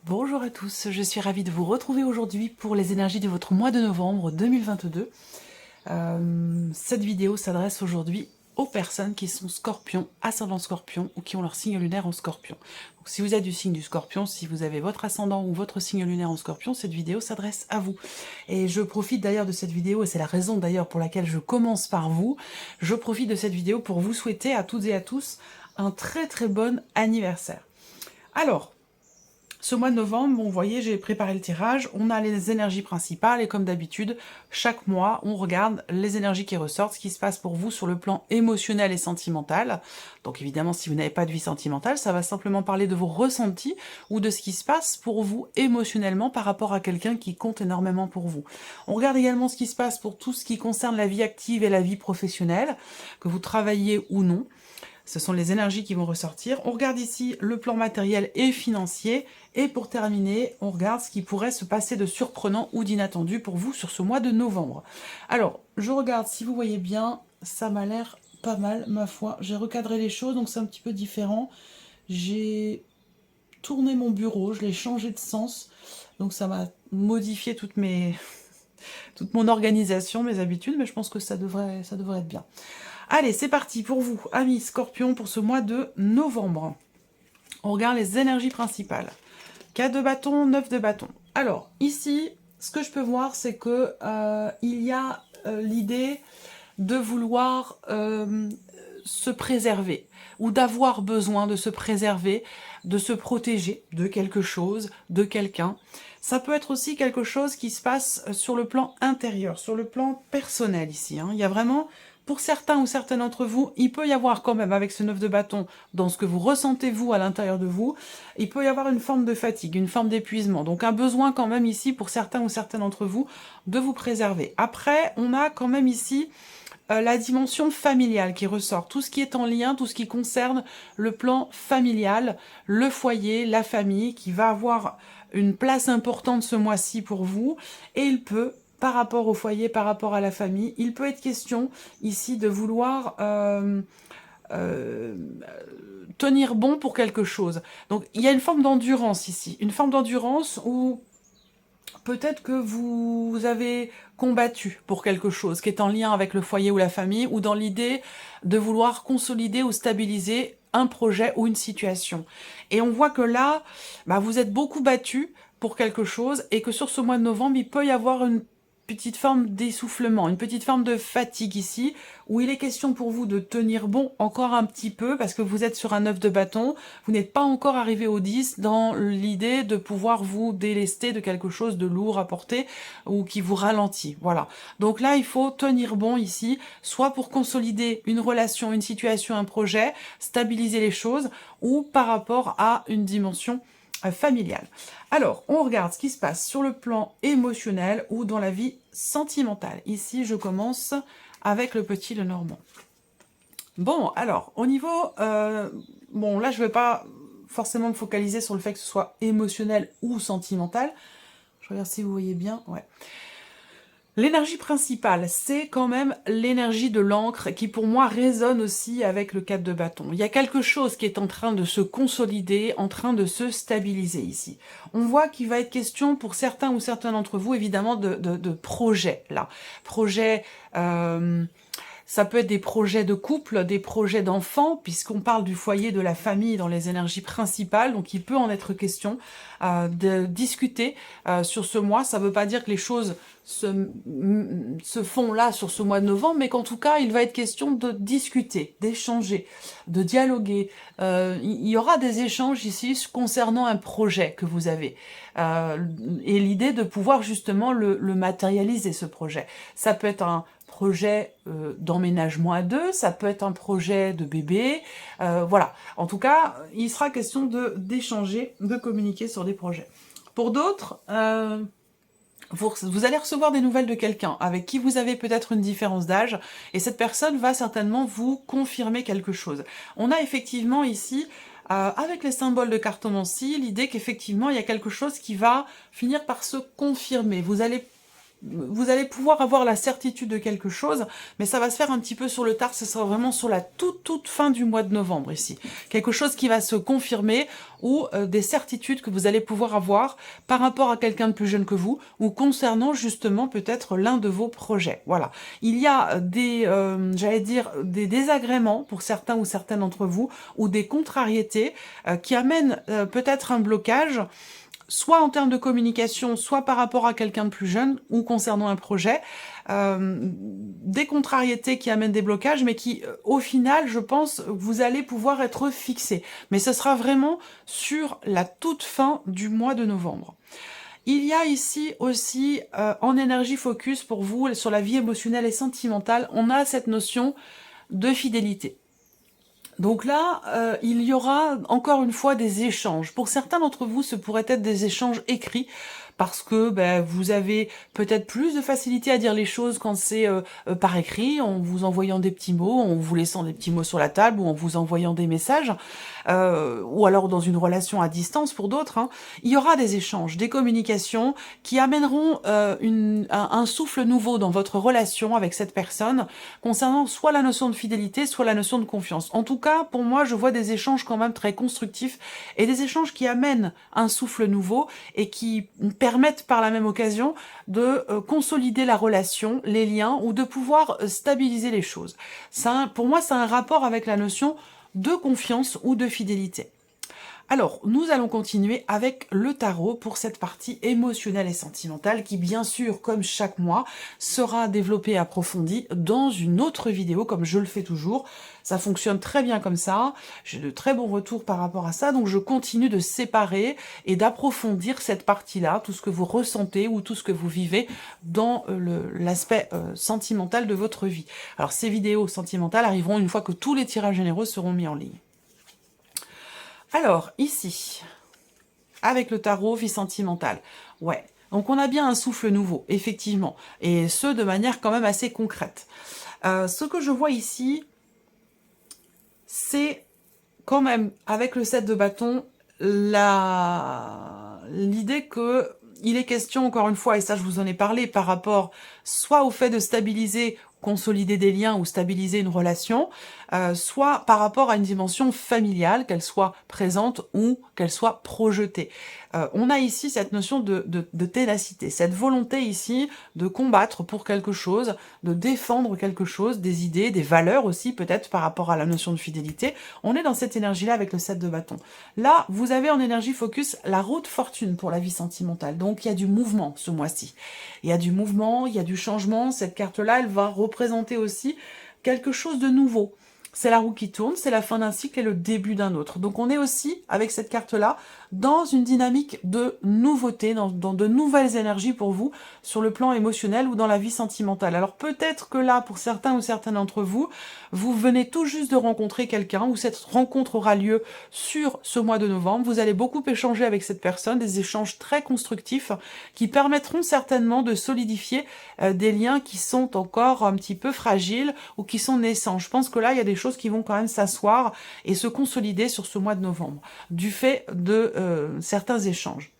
Bonjour à tous, je suis ravie de vous retrouver aujourd'hui pour les énergies de votre mois de novembre 2022. Cette vidéo s'adresse aujourd'hui aux personnes qui sont scorpions, ascendant scorpion ou qui ont leur signe lunaire en scorpion. Donc, si vous êtes du signe du scorpion, si vous avez votre ascendant ou votre signe lunaire en scorpion, cette vidéo s'adresse à vous. Et je profite d'ailleurs de cette vidéo, et c'est la raison d'ailleurs pour laquelle je commence par vous, je profite de cette vidéo pour vous souhaiter à toutes et à tous un très très bon anniversaire. Alors, ce mois de novembre, bon, vous voyez, j'ai préparé le tirage, on a les énergies principales et comme d'habitude, chaque mois, on regarde les énergies qui ressortent, ce qui se passe pour vous sur le plan émotionnel et sentimental. Donc évidemment, si vous n'avez pas de vie sentimentale, ça va simplement parler de vos ressentis ou de ce qui se passe pour vous émotionnellement par rapport à quelqu'un qui compte énormément pour vous. On regarde également ce qui se passe pour tout ce qui concerne la vie active et la vie professionnelle, que vous travaillez ou non. Ce sont les énergies qui vont ressortir. On regarde ici le plan matériel et financier. Et pour terminer, on regarde ce qui pourrait se passer de surprenant ou d'inattendu pour vous sur ce mois de novembre. Alors, je regarde si vous voyez bien, ça m'a l'air pas mal, ma foi. J'ai recadré les choses, donc c'est un petit peu différent. J'ai tourné mon bureau, je l'ai changé de sens. Donc ça m'a modifié toute mon organisation, mes habitudes, mais je pense que ça devrait être bien. Allez, c'est parti pour vous, amis Scorpion, pour ce mois de novembre. On regarde les énergies principales. 4 de bâton, 9 de bâton. Alors, ici, ce que je peux voir, c'est que il y a l'idée de vouloir se préserver, ou d'avoir besoin de se préserver, de se protéger de quelque chose, de quelqu'un. Ça peut être aussi quelque chose qui se passe sur le plan intérieur, sur le plan personnel ici. Il y a vraiment... Pour certains ou certaines d'entre vous, il peut y avoir quand même, avec ce 9 de bâton, dans ce que vous ressentez vous à l'intérieur de vous, il peut y avoir une forme de fatigue, une forme d'épuisement. Donc un besoin quand même ici, pour certains ou certaines d'entre vous, de vous préserver. Après, on a quand même ici la dimension familiale qui ressort. Tout ce qui est en lien, tout ce qui concerne le plan familial, le foyer, la famille, qui va avoir une place importante ce mois-ci pour vous. Et il peut... par rapport au foyer, par rapport à la famille, il peut être question ici de vouloir tenir bon pour quelque chose. Donc il y a une forme d'endurance ici, une forme d'endurance où peut-être que vous avez combattu pour quelque chose qui est en lien avec le foyer ou la famille, ou dans l'idée de vouloir consolider ou stabiliser un projet ou une situation. Et on voit que là, vous êtes beaucoup battu pour quelque chose, et que sur ce mois de novembre, il peut y avoir une petite forme d'essoufflement, une petite forme de fatigue ici, où il est question pour vous de tenir bon encore un petit peu, parce que vous êtes sur un 9 de bâton, vous n'êtes pas encore arrivé au 10 dans l'idée de pouvoir vous délester de quelque chose de lourd à porter, ou qui vous ralentit, voilà. Donc là, il faut tenir bon ici, soit pour consolider une relation, une situation, un projet, stabiliser les choses, ou par rapport à une dimension familiale. Alors, on regarde ce qui se passe sur le plan émotionnel ou dans la vie sentimentale. Ici, je commence avec le petit Lenormand. Bon, alors, au niveau... bon, là, je ne vais pas forcément me focaliser sur le fait que ce soit émotionnel ou sentimental. Je regarde si vous voyez bien. Ouais. L'énergie principale, c'est quand même l'énergie de l'encre qui pour moi résonne aussi avec le 4 de bâton. Il y a quelque chose qui est en train de se consolider, en train de se stabiliser ici. On voit qu'il va être question pour certains ou certains d'entre vous évidemment de projets là. Projets... ça peut être des projets de couple, des projets d'enfants, puisqu'on parle du foyer, de la famille dans les énergies principales, donc il peut en être question de discuter sur ce mois. Ça ne veut pas dire que les choses se font là sur ce mois de novembre, mais qu'en tout cas, il va être question de discuter, d'échanger, de dialoguer. Il y aura des échanges ici concernant un projet que vous avez. Et l'idée de pouvoir justement le matérialiser, ce projet. Ça peut être un projet d'emménagement à deux, ça peut être un projet de bébé, voilà. En tout cas, il sera question d'échanger, de communiquer sur des projets. Pour d'autres, vous allez recevoir des nouvelles de quelqu'un avec qui vous avez peut-être une différence d'âge, et cette personne va certainement vous confirmer quelque chose. On a effectivement ici, avec les symboles de cartomancie, l'idée qu'effectivement il y a quelque chose qui va finir par se confirmer. Vous allez pouvoir avoir la certitude de quelque chose, mais ça va se faire un petit peu sur le tard, ce sera vraiment sur la toute fin du mois de novembre ici. Quelque chose qui va se confirmer, ou des certitudes que vous allez pouvoir avoir par rapport à quelqu'un de plus jeune que vous, ou concernant justement peut-être l'un de vos projets. Voilà. Il y a des, j'allais dire, des désagréments pour certains ou certaines d'entre vous, ou des contrariétés qui amènent peut-être un blocage, soit en termes de communication, soit par rapport à quelqu'un de plus jeune, ou concernant un projet, des contrariétés qui amènent des blocages, mais qui, au final, je pense, vous allez pouvoir être fixés. Mais ce sera vraiment sur la toute fin du mois de novembre. Il y a ici aussi, en énergie focus pour vous, sur la vie émotionnelle et sentimentale, on a cette notion de fidélité. Donc là, il y aura encore une fois des échanges. Pour certains d'entre vous, ce pourrait être des échanges écrits, parce que vous avez peut-être plus de facilité à dire les choses quand c'est par écrit, en vous envoyant des petits mots, en vous laissant des petits mots sur la table, ou en vous envoyant des messages, ou alors dans une relation à distance pour d'autres. Hein. Il y aura des échanges, des communications qui amèneront un souffle nouveau dans votre relation avec cette personne, concernant soit la notion de fidélité, soit la notion de confiance. En tout cas, pour moi, je vois des échanges quand même très constructifs, et des échanges qui amènent un souffle nouveau, et qui permettent par la même occasion de consolider la relation, les liens, ou de pouvoir stabiliser les choses. Ça, pour moi, c'est un rapport avec la notion de confiance ou de fidélité. Alors, nous allons continuer avec le tarot pour cette partie émotionnelle et sentimentale qui, bien sûr, comme chaque mois, sera développée et approfondie dans une autre vidéo, comme je le fais toujours. Ça fonctionne très bien comme ça, j'ai de très bons retours par rapport à ça, donc je continue de séparer et d'approfondir cette partie-là, tout ce que vous ressentez ou tout ce que vous vivez dans l'aspect sentimental de votre vie. Alors, ces vidéos sentimentales arriveront une fois que tous les tirages généraux seront mis en ligne. Alors, ici, avec le tarot, vie sentimentale, ouais, donc on a bien un souffle nouveau, effectivement, et ce, de manière quand même assez concrète. Ce que je vois ici, c'est quand même, avec le 7 de bâton, l'idée que il est question, encore une fois, et ça je vous en ai parlé, par rapport soit au fait de stabiliser, consolider des liens ou stabiliser une relation, soit par rapport à une dimension familiale, qu'elle soit présente ou qu'elle soit projetée. On a ici cette notion de ténacité, cette volonté ici de combattre pour quelque chose, de défendre quelque chose, des idées, des valeurs aussi, peut-être par rapport à la notion de fidélité. On est dans cette énergie-là avec le 7 de bâton. Là, vous avez en énergie focus la roue de fortune pour la vie sentimentale. Donc, il y a du mouvement ce mois-ci. Il y a du mouvement, il y a du changement. Cette carte-là, elle va représenter aussi quelque chose de nouveau. C'est la roue qui tourne, c'est la fin d'un cycle et le début d'un autre. Donc on est aussi, avec cette carte-là, dans une dynamique de nouveauté, dans de nouvelles énergies pour vous, sur le plan émotionnel ou dans la vie sentimentale. Alors peut-être que là, pour certains ou certaines d'entre vous, vous venez tout juste de rencontrer quelqu'un, ou cette rencontre aura lieu sur ce mois de novembre. Vous allez beaucoup échanger avec cette personne, des échanges très constructifs, qui permettront certainement de solidifier des liens qui sont encore un petit peu fragiles, ou qui sont naissants. Je pense que là, il y a des choses qui vont quand même s'asseoir et se consolider sur ce mois de novembre, du fait de certains échanges.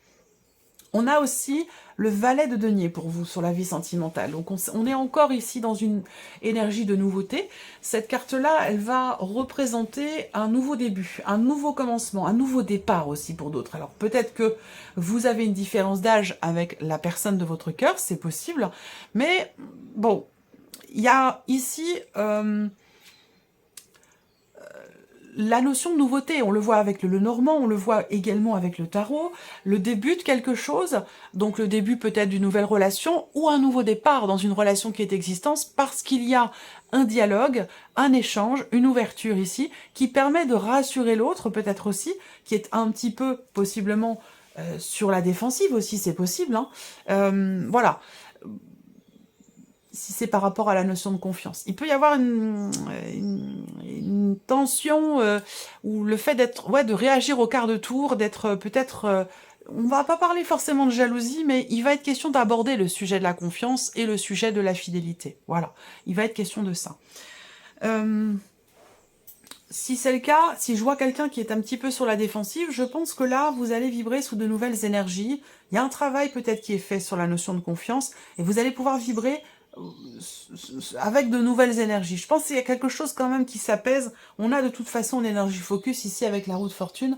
On a aussi le valet de denier pour vous sur la vie sentimentale. Donc on est encore ici dans une énergie de nouveauté. Cette carte-là, elle va représenter un nouveau début, un nouveau commencement, un nouveau départ aussi pour d'autres. Alors peut-être que vous avez une différence d'âge avec la personne de votre cœur, c'est possible. Mais bon, il y a ici... la notion de nouveauté, on le voit avec le Lenormand, on le voit également avec le tarot, le début de quelque chose, donc le début peut-être d'une nouvelle relation ou un nouveau départ dans une relation qui est existante parce qu'il y a un dialogue, un échange, une ouverture ici qui permet de rassurer l'autre peut-être aussi, qui est un petit peu possiblement sur la défensive aussi, c'est possible, hein. Voilà. Si c'est par rapport à la notion de confiance. Il peut y avoir une tension ou le fait d'être, de réagir au quart de tour, d'être peut-être... on va pas parler forcément de jalousie, mais il va être question d'aborder le sujet de la confiance et le sujet de la fidélité. Voilà, il va être question de ça. Si c'est le cas, si je vois quelqu'un qui est un petit peu sur la défensive, je pense que là, vous allez vibrer sous de nouvelles énergies. Il y a un travail peut-être qui est fait sur la notion de confiance, et vous allez pouvoir vibrer avec de nouvelles énergies. Je pense qu'il y a quelque chose quand même qui s'apaise. On a de toute façon une énergie focus ici avec la roue de fortune.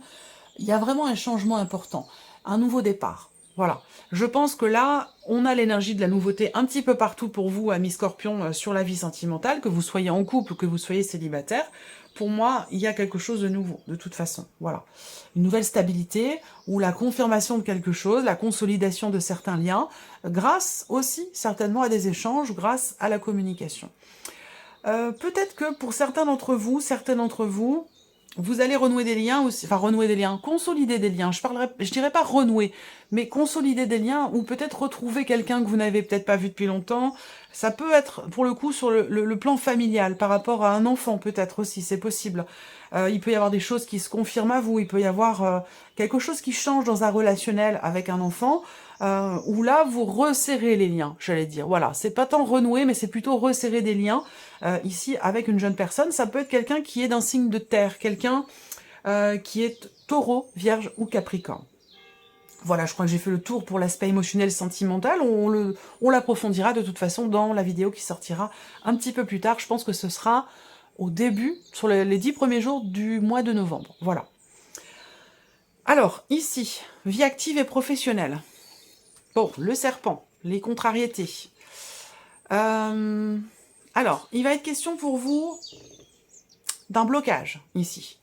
Il y a vraiment un changement important, un nouveau départ. Voilà. Je pense que là, on a l'énergie de la nouveauté un petit peu partout pour vous, amis Scorpions, sur la vie sentimentale, que vous soyez en couple ou que vous soyez célibataire. Pour moi, il y a quelque chose de nouveau, de toute façon. Voilà. Une nouvelle stabilité, ou la confirmation de quelque chose, la consolidation de certains liens, grâce aussi, certainement, à des échanges, grâce à la communication. Peut-être que pour certains d'entre vous, vous allez renouer des liens aussi, enfin renouer des liens, consolider des liens. Je dirais pas renouer, mais consolider des liens ou peut-être retrouver quelqu'un que vous n'avez peut-être pas vu depuis longtemps. Ça peut être pour le coup sur le plan familial, par rapport à un enfant peut-être aussi, c'est possible. Il peut y avoir des choses qui se confirment à vous, il peut y avoir quelque chose qui change dans un relationnel avec un enfant, où là vous resserrez les liens, j'allais dire. Voilà, c'est pas tant renouer, mais c'est plutôt resserrer des liens. Ici, avec une jeune personne, ça peut être quelqu'un qui est d'un signe de terre, quelqu'un qui est taureau, vierge ou capricorne. Voilà, je crois que j'ai fait le tour pour l'aspect émotionnel sentimental. On l'approfondira de toute façon dans la vidéo qui sortira un petit peu plus tard. Je pense que ce sera au début, sur les 10 premiers jours du mois de novembre. Voilà. Alors, ici, vie active et professionnelle. Bon, le serpent, les contrariétés. Alors, il va être question pour vous d'un blocage, ici.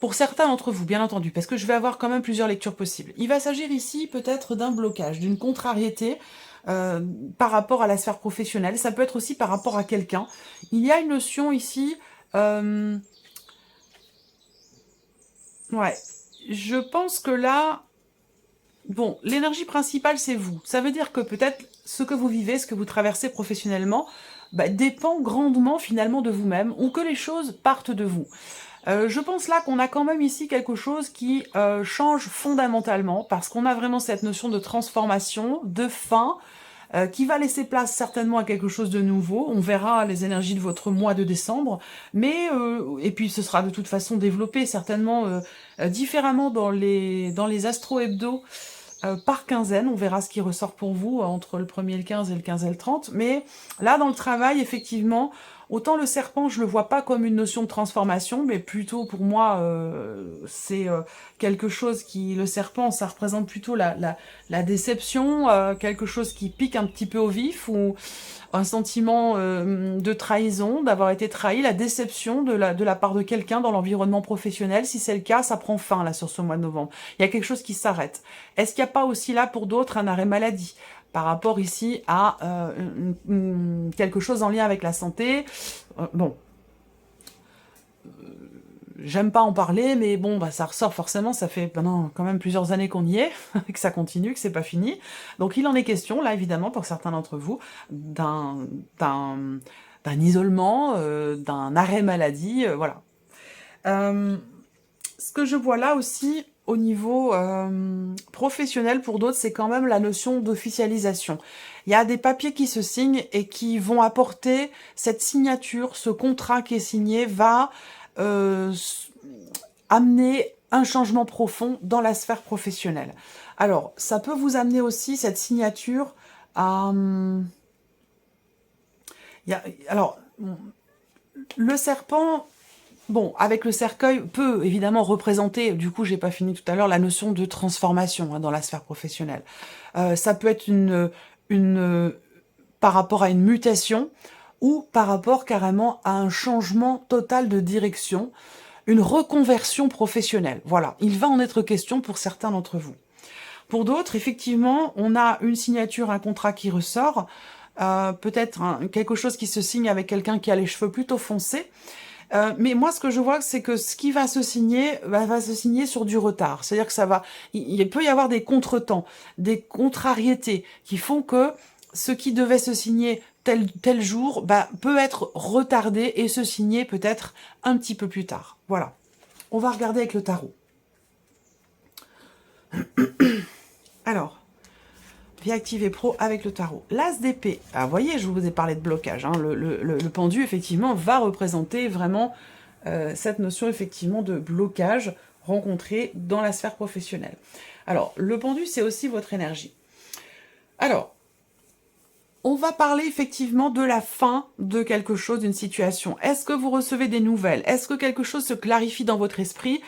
Pour certains d'entre vous, bien entendu, parce que je vais avoir quand même plusieurs lectures possibles. Il va s'agir ici peut-être d'un blocage, d'une contrariété par rapport à la sphère professionnelle. Ça peut être aussi par rapport à quelqu'un. Il y a une notion ici... ouais, je pense que là... Bon, l'énergie principale, c'est vous. Ça veut dire que peut-être ce que vous vivez, ce que vous traversez professionnellement, dépend grandement finalement de vous-même, ou que les choses partent de vous. Je pense là qu'on a quand même ici quelque chose qui change fondamentalement, parce qu'on a vraiment cette notion de transformation, de fin, qui va laisser place certainement à quelque chose de nouveau. On verra les énergies de votre mois de décembre, mais et puis ce sera de toute façon développé certainement différemment dans les astro-hebdo par quinzaine. On verra ce qui ressort pour vous entre le 1er le 15 et le 15 et le 30. Mais là, dans le travail, effectivement, autant le serpent, je le vois pas comme une notion de transformation, mais plutôt pour moi, c'est quelque chose qui... Le serpent, ça représente plutôt la déception, quelque chose qui pique un petit peu au vif, ou un sentiment de trahison, d'avoir été trahi, la déception de la part de quelqu'un dans l'environnement professionnel. Si c'est le cas, ça prend fin là sur ce mois de novembre. Il y a quelque chose qui s'arrête. Est-ce qu'il n'y a pas aussi là pour d'autres un arrêt maladie par rapport ici à quelque chose en lien avec la santé? Bon, j'aime pas en parler, mais bon, ça ressort forcément, ça fait maintenant quand même plusieurs années qu'on y est, que ça continue, que c'est pas fini. Donc il en est question, là, évidemment, pour certains d'entre vous, d'un isolement, d'un arrêt maladie, voilà. Ce que je vois là aussi, au niveau professionnel, pour d'autres, c'est quand même la notion d'officialisation. Il y a des papiers qui se signent et qui vont apporter cette signature, ce contrat qui est signé va amener un changement profond dans la sphère professionnelle. Alors, ça peut vous amener aussi, cette signature, à... alors, le serpent, bon, avec le cercueil, peut évidemment représenter, du coup, j'ai pas fini tout à l'heure, la notion de transformation dans la sphère professionnelle. Ça peut être par rapport à une mutation, ou par rapport carrément à un changement total de direction, une reconversion professionnelle. Voilà, il va en être question pour certains d'entre vous. Pour d'autres, effectivement, on a une signature, un contrat qui ressort, peut-être quelque chose qui se signe avec quelqu'un qui a les cheveux plutôt foncés. Mais moi, ce que je vois, c'est que ce qui va se signer, va se signer sur du retard. C'est-à-dire que il peut y avoir des contretemps, des contrariétés qui font que ce qui devait se signer tel jour, peut être retardé et se signer peut-être un petit peu plus tard. Voilà. On va regarder avec le tarot. Alors, Vie active et pro avec le tarot. L'As d'épée. Ah, vous voyez, je vous ai parlé de blocage. Hein. Le pendu, effectivement, va représenter vraiment cette notion, effectivement, de blocage rencontré dans la sphère professionnelle. Alors, le pendu, c'est aussi votre énergie. Alors, on va parler effectivement de la fin de quelque chose, d'une situation. Est-ce que vous recevez des nouvelles? Est-ce que quelque chose se clarifie dans votre esprit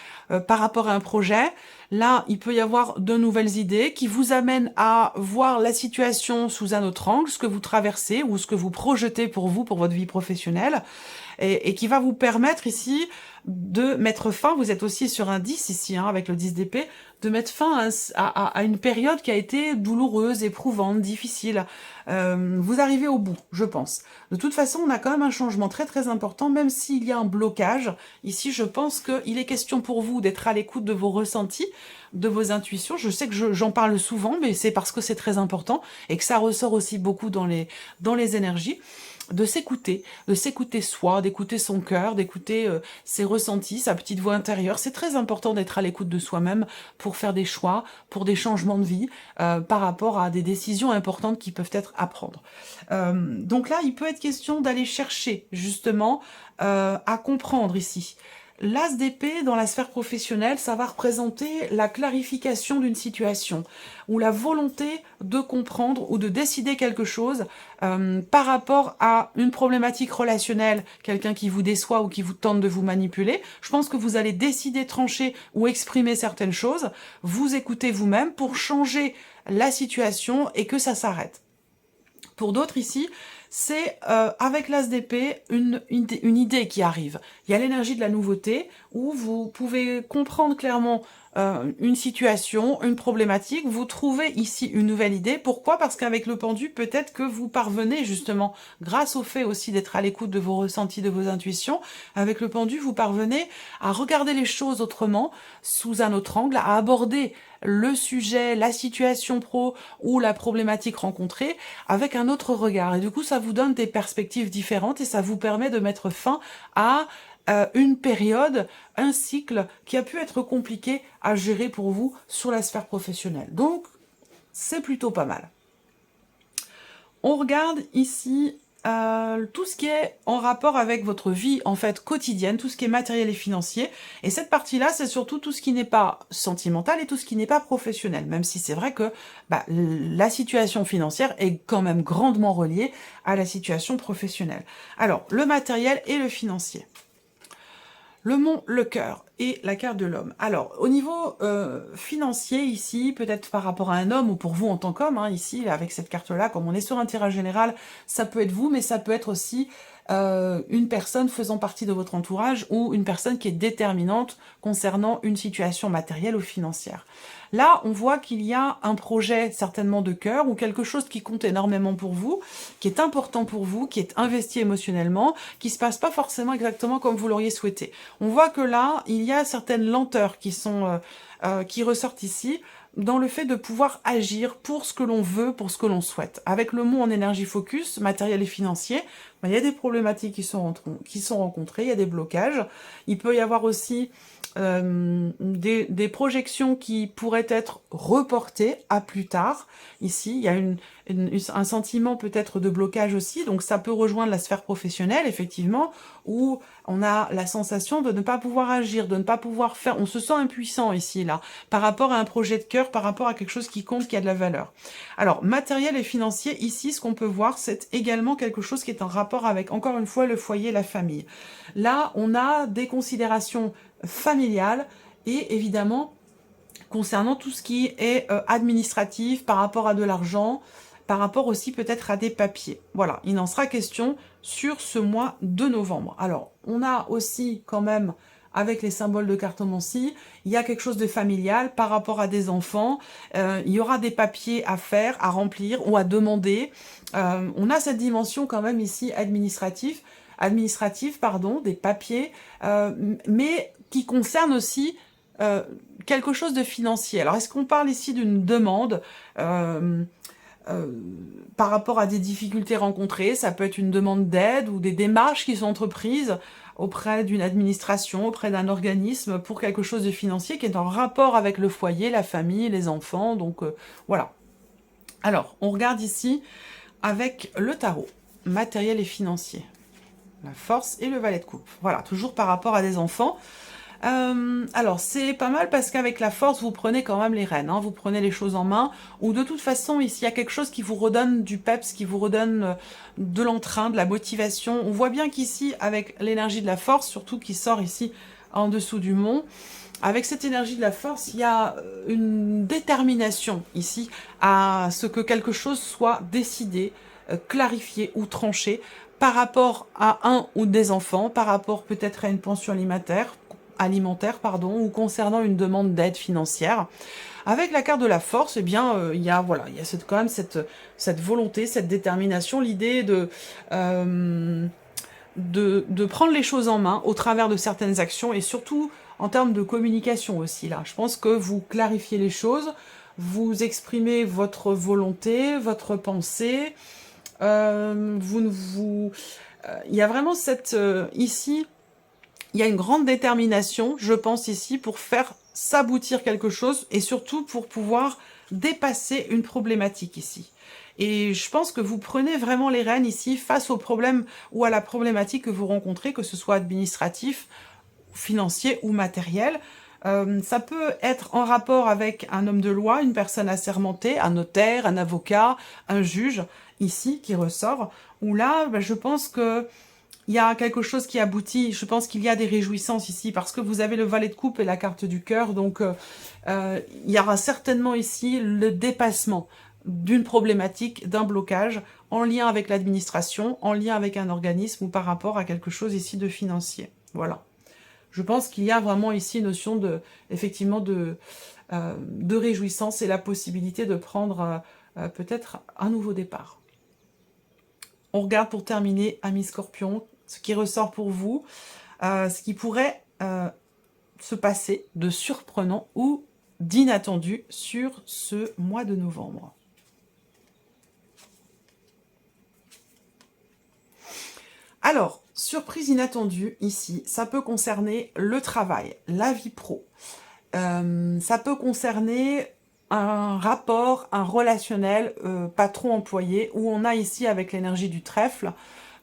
par rapport à un projet? Là, il peut y avoir de nouvelles idées qui vous amènent à voir la situation sous un autre angle, ce que vous traversez ou ce que vous projetez pour vous, pour votre vie professionnelle, et qui va vous permettre ici de mettre fin, vous êtes aussi sur un 10 ici, hein, avec le 10 d'épée, de mettre fin à une période qui a été douloureuse, éprouvante, difficile. Vous arrivez au bout, je pense. De toute façon, on a quand même un changement très très important, même s'il y a un blocage. Ici, je pense qu'il est question pour vous d'être à l'écoute de vos ressentis, de vos intuitions. Je sais que j'en parle souvent, mais c'est parce que c'est très important et que ça ressort aussi beaucoup dans les énergies. De s'écouter soi, d'écouter son cœur, d'écouter ses ressentis, sa petite voix intérieure. C'est très important d'être à l'écoute de soi-même pour faire des choix, pour des changements de vie, par rapport à des décisions importantes qui peuvent être à prendre. Donc là, il peut être question d'aller chercher justement à comprendre ici. L'As d'épée dans la sphère professionnelle, ça va représenter la clarification d'une situation ou la volonté de comprendre ou de décider quelque chose par rapport à une problématique relationnelle, quelqu'un qui vous déçoit ou qui vous tente de vous manipuler. Je pense que vous allez décider, trancher ou exprimer certaines choses, vous écoutez vous-même pour changer la situation et que ça s'arrête. Pour d'autres ici, c'est avec l'As d'épée une idée qui arrive. Il y a l'énergie de la nouveauté où vous pouvez comprendre clairement une situation, une problématique, vous trouvez ici une nouvelle idée. Pourquoi? Parce qu'avec le pendu, peut-être que vous parvenez justement, grâce au fait aussi d'être à l'écoute de vos ressentis, de vos intuitions, avec le pendu, vous parvenez à regarder les choses autrement, sous un autre angle, à aborder le sujet, la situation pro ou la problématique rencontrée avec un autre regard. Et du coup, ça vous donne des perspectives différentes et ça vous permet de mettre fin à une période, un cycle qui a pu être compliqué à gérer pour vous sur la sphère professionnelle. Donc, c'est plutôt pas mal. On regarde ici tout ce qui est en rapport avec votre vie en fait quotidienne, tout ce qui est matériel et financier. Et cette partie-là, c'est surtout tout ce qui n'est pas sentimental et tout ce qui n'est pas professionnel. Même si c'est vrai que la situation financière est quand même grandement reliée à la situation professionnelle. Alors, le matériel et le financier. Le mont, le cœur et la carte de l'homme. Alors, au niveau financier, ici, peut-être par rapport à un homme ou pour vous en tant qu'homme, hein, ici, avec cette carte-là, comme on est sur un tirage général, ça peut être vous, mais ça peut être aussi une personne faisant partie de votre entourage ou une personne qui est déterminante concernant une situation matérielle ou financière. Là, on voit qu'il y a un projet certainement de cœur ou quelque chose qui compte énormément pour vous, qui est important pour vous, qui est investi émotionnellement, qui se passe pas forcément exactement comme vous l'auriez souhaité. On voit que là, il y a certaines lenteurs qui ressortent ici, dans le fait de pouvoir agir pour ce que l'on veut, pour ce que l'on souhaite. Avec le mot en énergie focus, matériel et financier, il y a des problématiques qui sont rencontrées, il y a des blocages. Il peut y avoir aussi des projections qui pourraient être reportées à plus tard. Ici, il y a un sentiment peut-être de blocage aussi, donc ça peut rejoindre la sphère professionnelle, effectivement, où on a la sensation de ne pas pouvoir agir, de ne pas pouvoir faire, on se sent impuissant ici, là, par rapport à un projet de cœur, par rapport à quelque chose qui compte, qui a de la valeur. Alors, matériel et financier, ici, ce qu'on peut voir, c'est également quelque chose qui est en rapport avec, encore une fois, le foyer, la famille. Là, on a des considérations familiales et évidemment, concernant tout ce qui est administratif, par rapport à de l'argent, par rapport aussi peut-être à des papiers. Voilà, il en sera question sur ce mois de novembre. Alors, on a aussi quand même, avec les symboles de cartomancie, il y a quelque chose de familial par rapport à des enfants. Il y aura des papiers à faire, à remplir ou à demander. On a cette dimension quand même ici administrative, des papiers, mais qui concerne aussi quelque chose de financier. Alors, est-ce qu'on parle ici d'une demande par rapport à des difficultés rencontrées? Ça peut être une demande d'aide ou des démarches qui sont entreprises auprès d'une administration, auprès d'un organisme pour quelque chose de financier qui est en rapport avec le foyer, la famille, les enfants. Donc, voilà. Alors, on regarde ici avec le tarot, matériel et financier. La force et le valet de coupe. Voilà, toujours par rapport à des enfants. Alors, c'est pas mal parce qu'avec la force, vous prenez quand même les rênes, hein, vous prenez les choses en main, ou de toute façon, ici, il y a quelque chose qui vous redonne du peps, qui vous redonne de l'entrain, de la motivation. On voit bien qu'ici, avec l'énergie de la force, surtout qui sort ici en dessous du mont, avec cette énergie de la force, il y a une détermination ici à ce que quelque chose soit décidé, clarifié ou tranché par rapport à un ou des enfants, par rapport peut-être à une pension alimentaire, ou concernant une demande d'aide financière. Avec la carte de la force, eh bien, il y a quand même cette volonté, cette détermination, l'idée de prendre les choses en main au travers de certaines actions et surtout en termes de communication aussi. Là, je pense que vous clarifiez les choses, vous exprimez votre volonté, votre pensée. Il y a vraiment ici, il y a une grande détermination, je pense ici, pour faire s'aboutir quelque chose et surtout pour pouvoir dépasser une problématique ici. Et je pense que vous prenez vraiment les rênes ici face au problème ou à la problématique que vous rencontrez, que ce soit administratif, financier ou matériel. Ça peut être en rapport avec un homme de loi, une personne assermentée, un notaire, un avocat, un juge, ici, qui ressort, où là, je pense que il y a quelque chose qui aboutit, je pense qu'il y a des réjouissances ici, parce que vous avez le valet de coupe et la carte du cœur, donc il y aura certainement ici le dépassement d'une problématique, d'un blocage, en lien avec l'administration, en lien avec un organisme, ou par rapport à quelque chose ici de financier. Voilà. Je pense qu'il y a vraiment ici une notion effectivement de réjouissance et la possibilité de prendre peut-être un nouveau départ. On regarde pour terminer, amis Scorpion, ce qui ressort pour vous, ce qui pourrait se passer de surprenant ou d'inattendu sur ce mois de novembre. Alors, surprise inattendue ici, ça peut concerner le travail, la vie pro. Ça peut concerner un rapport, un relationnel patron-employé, où on a ici, avec l'énergie du trèfle,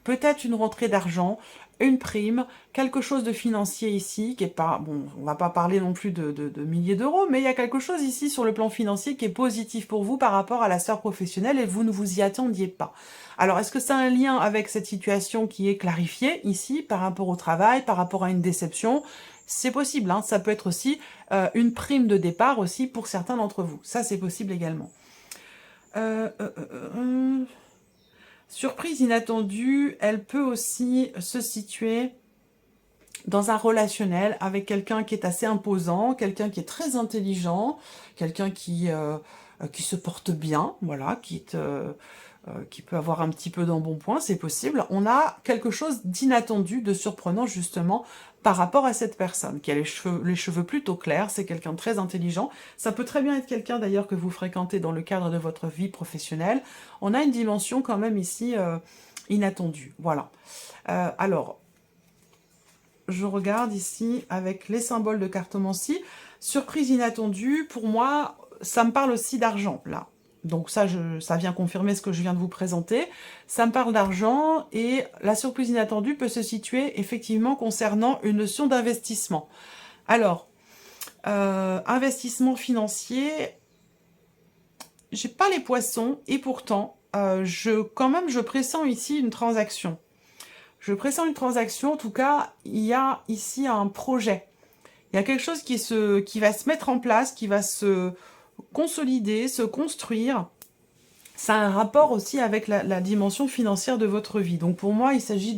peut-être une rentrée d'argent, une prime, quelque chose de financier ici, qui est pas, bon, on va pas parler non plus de milliers d'euros, mais il y a quelque chose ici sur le plan financier qui est positif pour vous par rapport à la sphère professionnelle et vous ne vous y attendiez pas. Alors, est-ce que c'est un lien avec cette situation qui est clarifiée ici, par rapport au travail, par rapport à une déception? C'est possible, hein, ça peut être aussi une prime de départ aussi pour certains d'entre vous. Ça, c'est possible également. Surprise inattendue, elle peut aussi se situer dans un relationnel avec quelqu'un qui est assez imposant, quelqu'un qui est très intelligent, quelqu'un qui se porte bien, voilà, qui peut avoir un petit peu d'embonpoint, c'est possible. On a quelque chose d'inattendu, de surprenant justement par rapport à cette personne, qui a les cheveux plutôt clairs, c'est quelqu'un de très intelligent. Ça peut très bien être quelqu'un d'ailleurs que vous fréquentez dans le cadre de votre vie professionnelle. On a une dimension quand même ici, inattendue. Voilà. Alors, je regarde ici avec les symboles de cartomancie. Surprise inattendue, pour moi, ça me parle aussi d'argent, là. Donc ça vient confirmer ce que je viens de vous présenter. Ça me parle d'argent et la surprise inattendue peut se situer effectivement concernant une notion d'investissement. Alors, investissement financier, j'ai pas les poissons et pourtant, quand même, je pressens ici une transaction. Je pressens une transaction, en tout cas, il y a ici un projet. Il y a quelque chose qui va se mettre en place, qui va se consolider, se construire. Ça a un rapport aussi avec la dimension financière de votre vie. Donc pour moi, il s'agit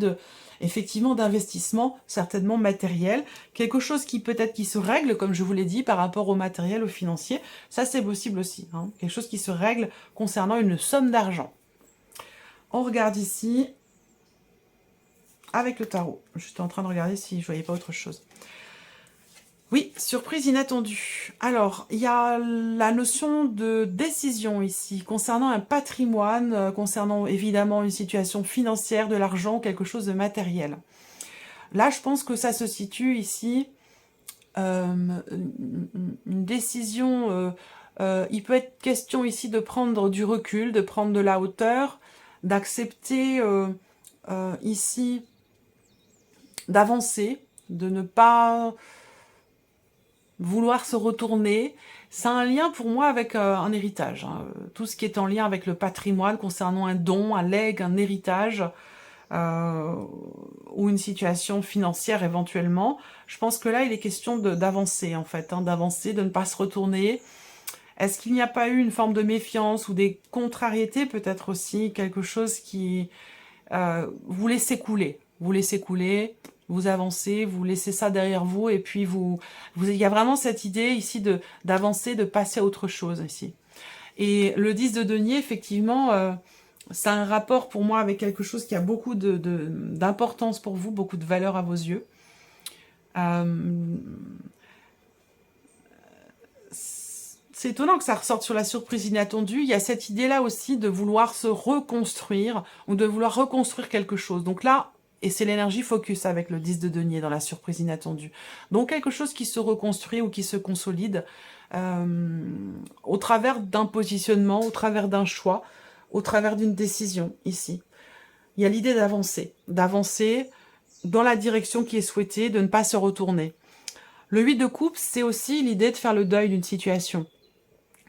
effectivement d'investissement, certainement matériel. Quelque chose qui peut-être qui se règle, comme je vous l'ai dit, par rapport au matériel, au financier. Ça, c'est possible aussi. Hein. Quelque chose qui se règle concernant une somme d'argent. On regarde ici avec le tarot. J'étais en train de regarder si je voyais pas autre chose. Oui, surprise inattendue. Alors, il y a la notion de décision ici, concernant un patrimoine, concernant évidemment une situation financière, de l'argent, quelque chose de matériel. Là, je pense que ça se situe ici, une décision, il peut être question ici de prendre du recul, de prendre de la hauteur, d'accepter ici d'avancer, de ne pas vouloir se retourner. C'est un lien pour moi avec un héritage. Hein. Tout ce qui est en lien avec le patrimoine concernant un don, un legs, un héritage ou une situation financière éventuellement. Je pense que là, il est question d'avancer en fait, hein, d'avancer, de ne pas se retourner. Est-ce qu'il n'y a pas eu une forme de méfiance ou des contrariétés, peut-être aussi quelque chose qui vous laissez couler, vous avancez, vous laissez ça derrière vous, et puis il y a vraiment cette idée ici d'avancer, de passer à autre chose ici. Et le 10 de denier, effectivement, c'est un rapport pour moi avec quelque chose qui a beaucoup d'importance pour vous, beaucoup de valeur à vos yeux. C'est étonnant que ça ressorte sur la surprise inattendue. Il y a cette idée-là aussi de vouloir se reconstruire ou de vouloir reconstruire quelque chose. Donc là, et c'est l'énergie focus avec le 10 de denier dans la surprise inattendue. Donc quelque chose qui se reconstruit ou qui se consolide au travers d'un positionnement, au travers d'un choix, au travers d'une décision ici. Il y a l'idée d'avancer dans la direction qui est souhaitée, de ne pas se retourner. Le 8 de coupe, c'est aussi l'idée de faire le deuil d'une situation.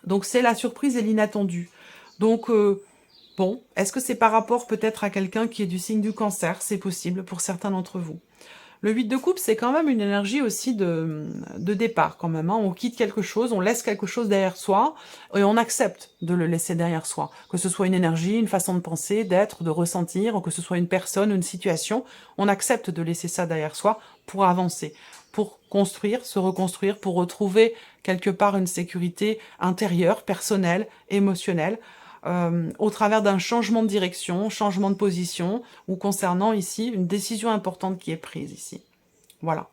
Donc c'est la surprise et l'inattendu. Donc bon, est-ce que c'est par rapport peut-être à quelqu'un qui est du signe du cancer? C'est possible pour certains d'entre vous. Le 8 de coupe, c'est quand même une énergie aussi de départ quand même. Hein. On quitte quelque chose, on laisse quelque chose derrière soi et on accepte de le laisser derrière soi. Que ce soit une énergie, une façon de penser, d'être, de ressentir, ou que ce soit une personne, une situation, on accepte de laisser ça derrière soi pour avancer, pour construire, se reconstruire, pour retrouver quelque part une sécurité intérieure, personnelle, émotionnelle, au travers d'un changement de direction, changement de position, ou concernant ici une décision importante qui est prise ici. Voilà.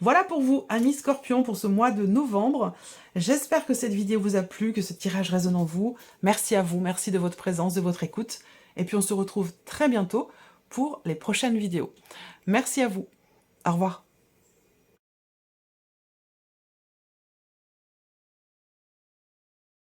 Voilà pour vous, amis Scorpions, pour ce mois de novembre. J'espère que cette vidéo vous a plu, que ce tirage résonne en vous. Merci à vous, merci de votre présence, de votre écoute. Et puis on se retrouve très bientôt pour les prochaines vidéos. Merci à vous. Au revoir.